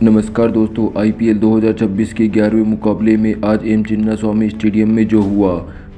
नमस्कार दोस्तों, आईपीएल 2026 के 11वें मुकाबले में आज एम चिन्नास्वामी स्टेडियम में जो हुआ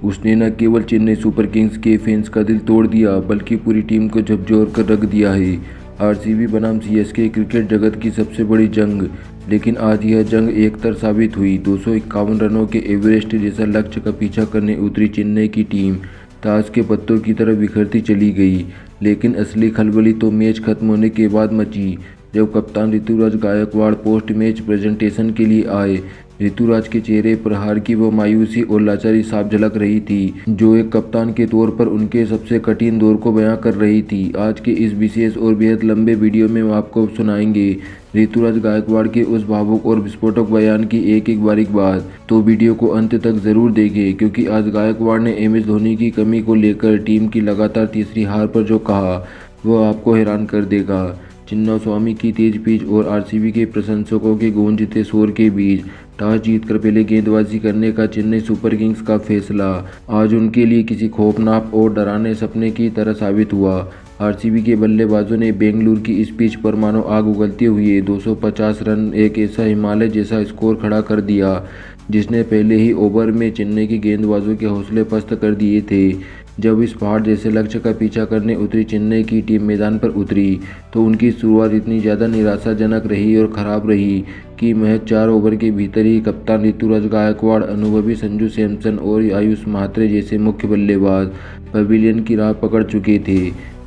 उसने न केवल चेन्नई सुपर किंग्स के फैंस का दिल तोड़ दिया बल्कि पूरी टीम को झकझोर कर रख दिया है। आरसीबी बनाम सीएसके क्रिकेट जगत की सबसे बड़ी जंग, लेकिन आज यह जंग एकतर साबित हुई। 251 रनों के एवरेस्ट जैसा लक्ष्य का पीछा करने उतरी चेन्नई की टीम ताश के पत्तों की तरह बिखरती चली गई, लेकिन असली खलबली तो मैच खत्म होने के बाद मची, जब कप्तान Ruturaj Gaikwad post match presentation के लिए आए। ऋतुराज के चेहरे पर हार की वो मायूसी और लाचारी साफ झलक रही थी, जो एक कप्तान के तौर पर उनके सबसे कठिन दौर को बयां कर रही थी। आज के इस विशेष और बेहद लंबे वीडियो में हम आपको सुनाएंगे ऋतुराज गायकवाड़ के उस भावुक और विस्फोटक बयान की एक एक बारीक बात। तो वीडियो को अंत तक जरूर देखें, क्योंकि आज गायकवाड़ ने एम एस धोनी की कमी को लेकर टीम की लगातार तीसरी हार पर जो कहा वह आपको हैरान कर देगा। चिन्नास्वामी की तेज पिच और आरसीबी के प्रशंसकों के गूंजते शोर के बीच टॉस जीतकर पहले गेंदबाजी करने का चेन्नई सुपर किंग्स का फैसला आज उनके लिए किसी खौफनाक और डरावने सपने की तरह साबित हुआ। आरसीबी के बल्लेबाजों ने बेंगलुरु की इस पिच पर मानो आग उगलते हुए 250 रन एक ऐसा हिमालय जैसा स्कोर खड़ा कर दिया, जिसने पहले ही ओवर में चेन्नई के गेंदबाजों के हौसले पस्त कर दिए थे। जब इस पहाड़ जैसे लक्ष्य का पीछा करने उतरी चेन्नई की टीम मैदान पर उतरी तो उनकी शुरुआत इतनी ज़्यादा निराशाजनक रही और ख़राब रही कि महज 4 ओवर के भीतर ही कप्तान ऋतुराज गायकवाड़, अनुभवी संजू सैमसन और आयुष म्हात्रे जैसे मुख्य बल्लेबाज पवेलियन की राह पकड़ चुके थे।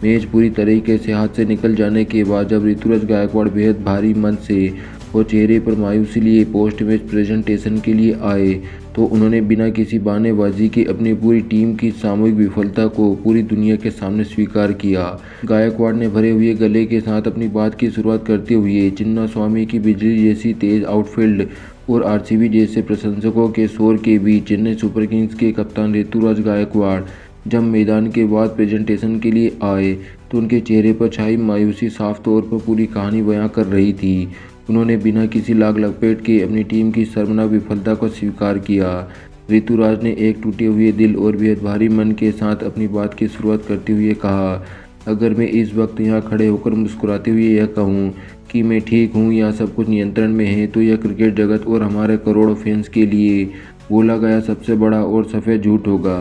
मैच पूरी तरीके से हाथ से निकल जाने के बाद जब ऋतुराज गायकवाड़ बेहद भारी मन से और चेहरे पर मायूसी लिए पोस्ट मैच प्रेजेंटेशन के लिए आए, तो उन्होंने बिना किसी बहानेबाजी के अपनी पूरी टीम की सामूहिक विफलता को पूरी दुनिया के सामने स्वीकार किया। गायकवाड़ ने भरे हुए गले के साथ अपनी बात की शुरुआत करते हुए चिन्नास्वामी की बिजली जैसी तेज आउटफील्ड और आरसीबी जैसे प्रशंसकों के शोर के बीच चेन्नई सुपर किंग्स के कप्तान ऋतुराज गायकवाड़ जब मैदान के बाद प्रेजेंटेशन के लिए आए तो उनके चेहरे पर छाई मायूसी साफ तौर पर पूरी कहानी बयां कर रही थी। उन्होंने बिना किसी लाग लपेट के अपनी टीम की शर्मनाक विफलता को स्वीकार किया। ऋतुराज ने एक टूटे हुए दिल और बेहद भारी मन के साथ अपनी बात की शुरुआत करते हुए कहा, अगर मैं इस वक्त यहाँ खड़े होकर मुस्कुराते हुए यह कहूँ कि मैं ठीक हूँ या सब कुछ नियंत्रण में है, तो यह क्रिकेट जगत और हमारे करोड़ों फैंस के लिए बोला गया सबसे बड़ा और सफ़ेद झूठ होगा।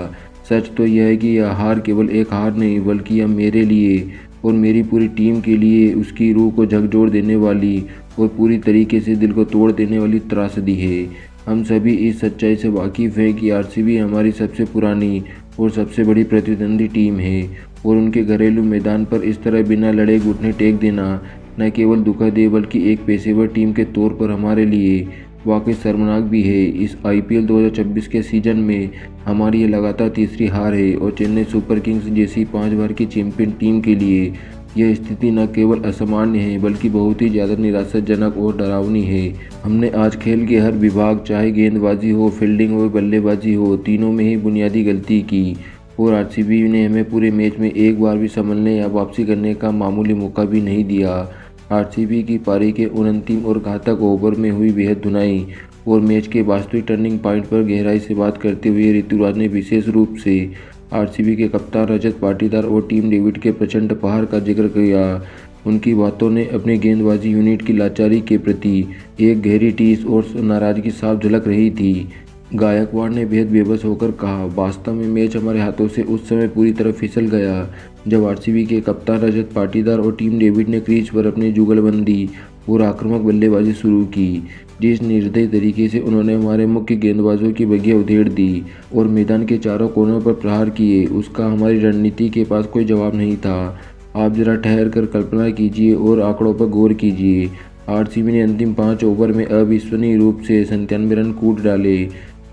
सच तो यह है कि यह हार केवल एक हार नहीं, बल्कि यह मेरे लिए और मेरी पूरी टीम के लिए उसकी रूह को झकझोर देने वाली और पूरी तरीके से दिल को तोड़ देने वाली त्रासदी है। हम सभी इस सच्चाई से वाकिफ़ हैं कि आरसीबी हमारी सबसे पुरानी और सबसे बड़ी प्रतिद्वंदी टीम है, और उनके घरेलू मैदान पर इस तरह बिना लड़े घुटने टेक देना न केवल दुखद है बल्कि एक पेशेवर टीम के तौर पर हमारे लिए वाकई शर्मनाक भी है। इस आईपीएल 2026 के सीजन में हमारी ये लगातार तीसरी हार है, और चेन्नई सुपर किंग्स जैसी 5 बार की चैंपियन टीम के लिए यह स्थिति न केवल असामान्य है बल्कि बहुत ही ज़्यादा निराशाजनक और डरावनी है। हमने आज खेल के हर विभाग, चाहे गेंदबाजी हो, फील्डिंग हो, बल्लेबाजी हो, तीनों में ही बुनियादी गलती की, और आरसीबी ने हमें पूरे मैच में एक बार भी संभलने या वापसी करने का मामूली मौका भी नहीं दिया। आरसीबी की पारी के उन अंतिम और घातक ओवर में हुई बेहद धुनाई और मैच के वास्तविक टर्निंग पॉइंट पर गहराई से बात करते हुए ऋतुराज ने विशेष रूप से आरसीबी के कप्तान रजत पाटीदार और टीम डेविड के प्रचंड प्रहार का जिक्र किया। उनकी बातों ने अपनी गेंदबाजी यूनिट की लाचारी के प्रति एक गहरी टीस और नाराजगी साफ झलक रही थी। गायकवाड़ ने बेहद बेबस होकर कहा, वास्तव में मैच हमारे हाथों से उस समय पूरी तरह फिसल गया जब आरसीबी के कप्तान रजत पाटीदार और टीम डेविड ने क्रीज पर अपनी जुगलबंदी और आक्रामक बल्लेबाजी शुरू की। जिस निर्दयी तरीके से उन्होंने हमारे मुख्य गेंदबाजों की बगिया उधेड़ दी और मैदान के चारों कोनों पर प्रहार किए, उसका हमारी रणनीति के पास कोई जवाब नहीं था। आप जरा ठहर कर कल्पना कीजिए और आंकड़ों पर गौर कीजिए। आरसीबी ने अंतिम 5 ओवर में अविश्वसनीय रूप से 97 रन कूट डाले।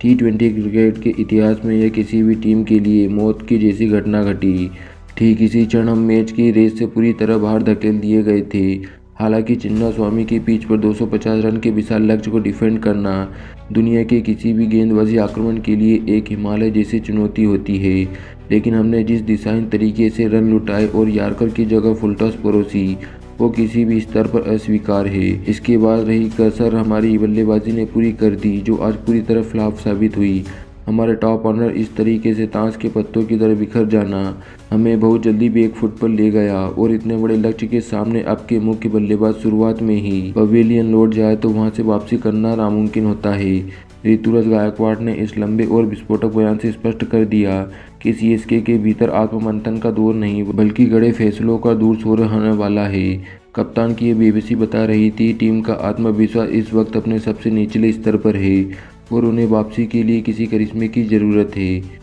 T20 क्रिकेट के इतिहास में यह किसी भी टीम के लिए मौत की जैसी घटना घटी। ठीक इसी क्षण हम मैच की रेस से पूरी तरह बाहर धकेल दिए गए थे। हालांकि चिन्नास्वामी की पिच पर 250 रन के विशाल लक्ष्य को डिफेंड करना दुनिया के किसी भी गेंदबाजी आक्रमण के लिए एक हिमालय जैसी चुनौती होती है, लेकिन हमने जिस दिशाहीन तरीके से रन लुटाए और यार्कर की जगह फुलटॉस परोसी वो किसी भी स्तर पर अस्वीकार है। इसके बाद रही कसर हमारी बल्लेबाजी ने पूरी कर दी, जो आज पूरी तरह फ्लॉप साबित हुई। हमारे टॉप ऑर्डर इस तरीके से ताश के पत्तों की तरह बिखर जाना हमें बहुत जल्दी बैक फुट पर ले गया और इतने बड़े लक्ष्य के सामने आपके मुख्य बल्लेबाज शुरुआत में ही पवेलियन लौट जाए तो वहां से वापसी करना नामुमकिन होता है। ऋतुराज गायकवाड़ ने इस लंबे और विस्फोटक बयान से स्पष्ट कर दिया कि सीएसके के भीतर आत्ममंथन का दौर नहीं बल्कि कड़े फैसलों का दूर दौर होने वाला है। कप्तान की ये बेबसी बता रही थी टीम का आत्मविश्वास इस वक्त अपने सबसे निचले स्तर पर है और उन्हें वापसी के लिए किसी करिश्मे की ज़रूरत है।